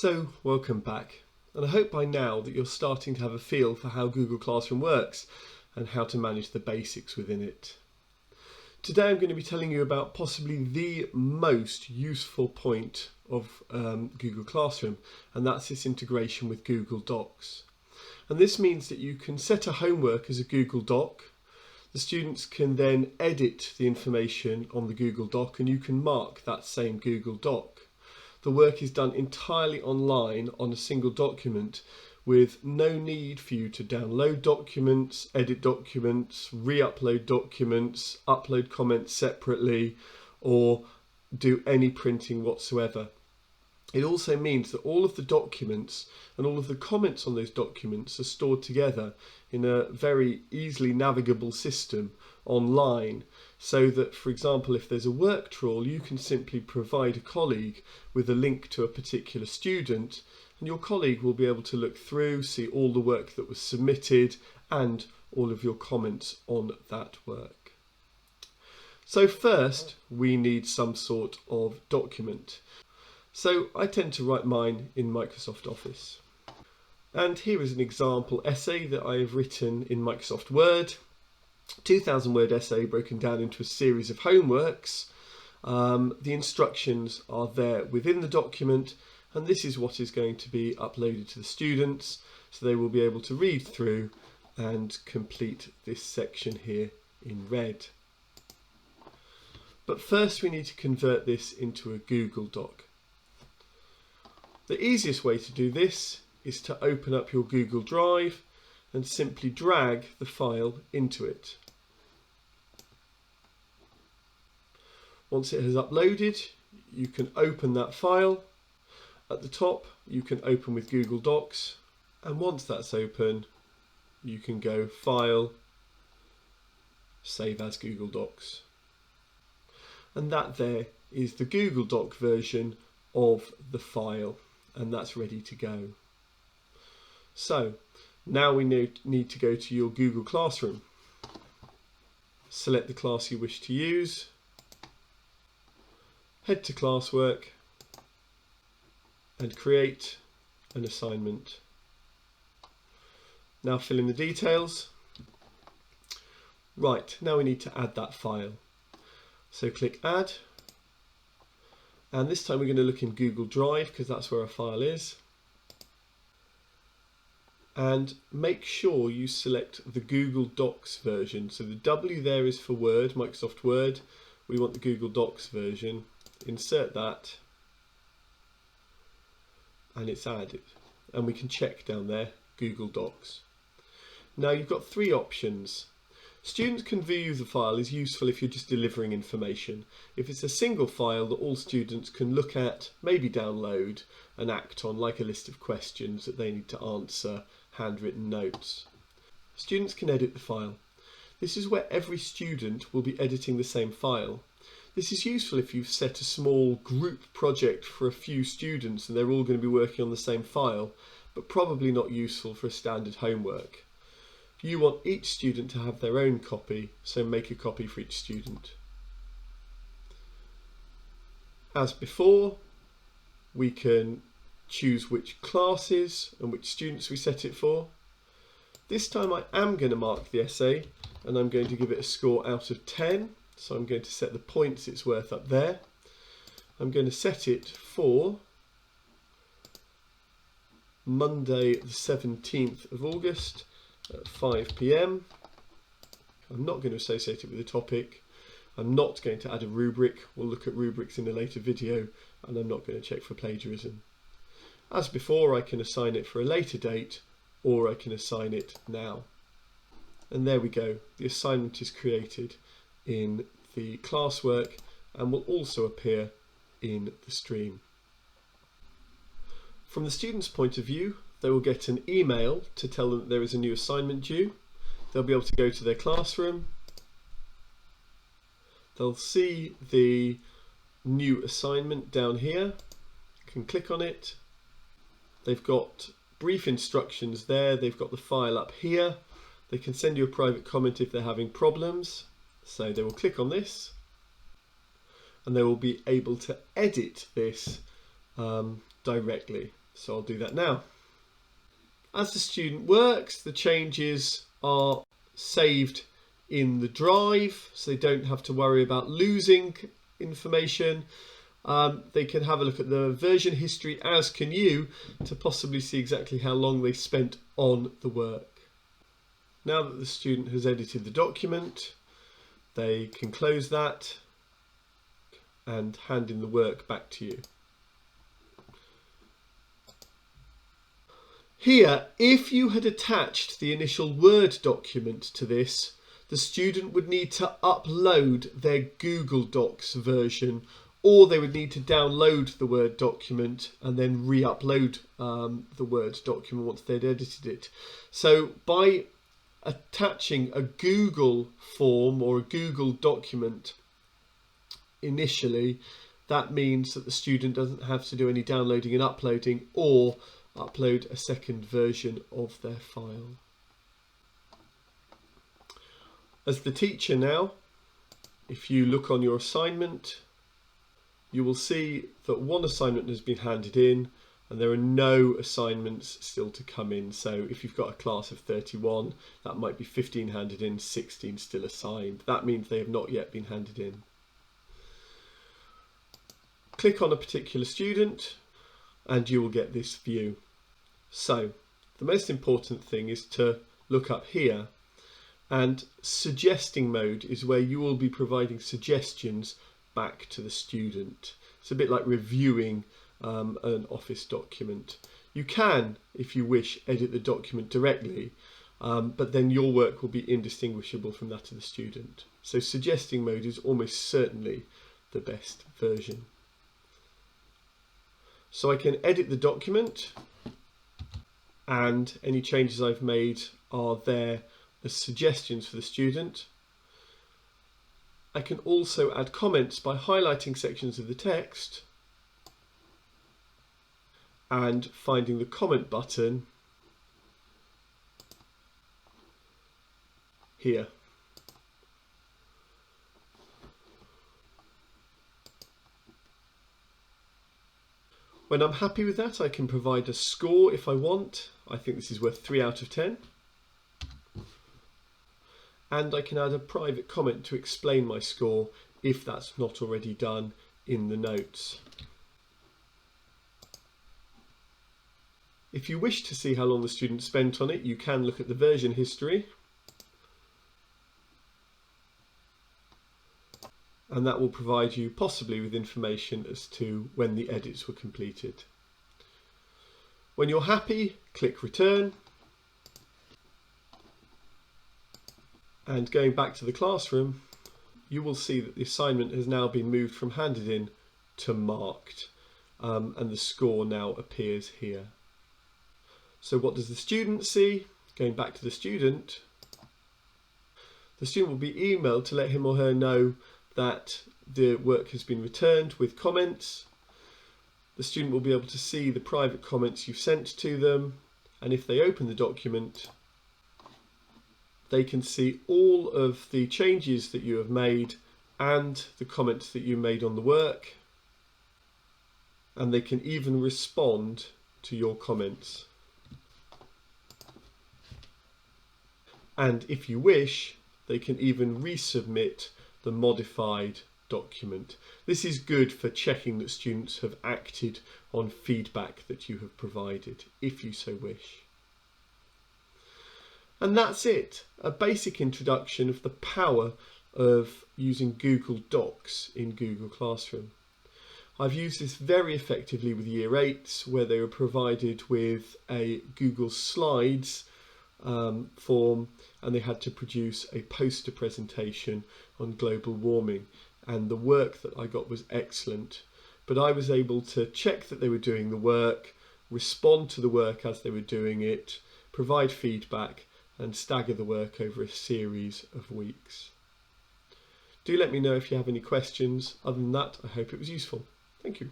So, welcome back, and I hope by now that you're starting to have a feel for how Google Classroom works and how to manage the basics within it. Today I'm going to be telling you about possibly the most useful point of Google Classroom, and that's its integration with Google Docs. And this means that you can set a homework as a Google Doc. The students can then edit the information on the Google Doc and you can mark that same Google Doc. The work is done entirely online on a single document with no need for you to download documents, edit documents, re-upload documents, upload comments separately, or do any printing whatsoever. It also means that all of the documents and all of the comments on those documents are stored together in a very easily navigable system online, so that, for example, if there's a work trawl, you can simply provide a colleague with a link to a particular student, and your colleague will be able to look through, see all the work that was submitted and all of your comments on that work. So first, we need some sort of document. So I tend to write mine in Microsoft Office. And here is an example essay that I have written in Microsoft Word. 2,000 word essay broken down into a series of homeworks. The instructions are there within the document, and this is what is going to be uploaded to the students, so they will be able to read through and complete this section here in red. But first we need to convert this into a Google Doc. The easiest way to do this is to open up your Google Drive and simply drag the file into it. Once it has uploaded, you can open that file. At the top, you can open with Google Docs, and once that's open, you can go File, Save as Google Docs. And that there is the Google Doc version of the file, and that's ready to go. So now we need to go to your Google Classroom. Select the class you wish to use, head to Classwork and create an assignment. Now fill in the details. Right, now we need to add that file. So click Add, and this time we're going to look in Google Drive because that's where our file is. And make sure you select the Google Docs version. So the W there is for Word, Microsoft Word. We want the Google Docs version. Insert that, and it's added. And we can check down there, Google Docs. Now you've got three options. Students can view the file is useful if you're just delivering information. If it's a single file that all students can look at, maybe download and act on, like a list of questions that they need to answer, handwritten notes. Students can edit the file. This is where every student will be editing the same file. This is useful if you've set a small group project for a few students and they're all going to be working on the same file, but probably not useful for a standard homework. You want each student to have their own copy, so make a copy for each student. As before, we can choose which classes and which students we set it for. This time I am going to mark the essay and I'm going to give it a score out of 10. So I'm going to set the points it's worth up there. I'm going to set it for Monday the 17th of August at 5 PM. I'm not going to associate it with a topic. I'm not going to add a rubric. We'll look at rubrics in a later video, and I'm not going to check for plagiarism. As before, I can assign it for a later date, or I can assign it now. And there we go. The assignment is created in the classwork and will also appear in the stream. From the student's point of view, they will get an email to tell them that there is a new assignment due. They'll be able to go to their classroom. They'll see the new assignment down here. Can click on it. They've got brief instructions there. They've got the file up here. They can send you a private comment if they're having problems. So they will click on this and they will be able to edit this directly. So I'll do that now. As the student works, the changes are saved in the drive, so they don't have to worry about losing information. They can have a look at the version history, as can you, to possibly see exactly how long they spent on the work. Now that the student has edited the document, they can close that and hand in the work back to you. Here, if you had attached the initial Word document to this, the student would need to upload their Google Docs version, or they would need to download the Word document and then re-upload the Word document once they'd edited it. So by attaching a Google form or a Google document initially, that means that the student doesn't have to do any downloading and uploading or upload a second version of their file. As the teacher now, if you look on your assignment, you will see that one assignment has been handed in and there are no assignments still to come in. So if you've got a class of 31, that might be 15 handed in, 16 still assigned. That means they have not yet been handed in. Click on a particular student and you will get this view. So the most important thing is to look up here, and suggesting mode is where you will be providing suggestions back to the student. It's a bit like reviewing an Office document. You can, if you wish, edit the document directly, but then your work will be indistinguishable from that of the student. So suggesting mode is almost certainly the best version. So I can edit the document, and any changes I've made are there as suggestions for the student. I can also add comments by highlighting sections of the text and finding the comment button here. When I'm happy with that, I can provide a score if I want. I think this is worth 3 out of 10. And I can add a private comment to explain my score if that's not already done in the notes. If you wish to see how long the student spent on it, you can look at the version history. And that will provide you possibly with information as to when the edits were completed. When you're happy, click Return. And going back to the classroom, you will see that the assignment has now been moved from handed in to marked, and the score now appears here. So what does the student see? Going back to the student will be emailed to let him or her know that the work has been returned with comments. The student will be able to see the private comments you've sent to them, and if they open the document, they can see all of the changes that you have made and the comments that you made on the work, and they can even respond to your comments. And if you wish, they can even resubmit the modified document. This is good for checking that students have acted on feedback that you have provided, if you so wish. And that's it, a basic introduction of the power of using Google Docs in Google Classroom. I've used this very effectively with Year 8s, where they were provided with a Google Slides form, and they had to produce a poster presentation on global warming, and the work that I got was excellent. But I was able to check that they were doing the work, respond to the work as they were doing it, provide feedback, and stagger the work over a series of weeks. Do let me know if you have any questions. Other than that, I hope it was useful. Thank you.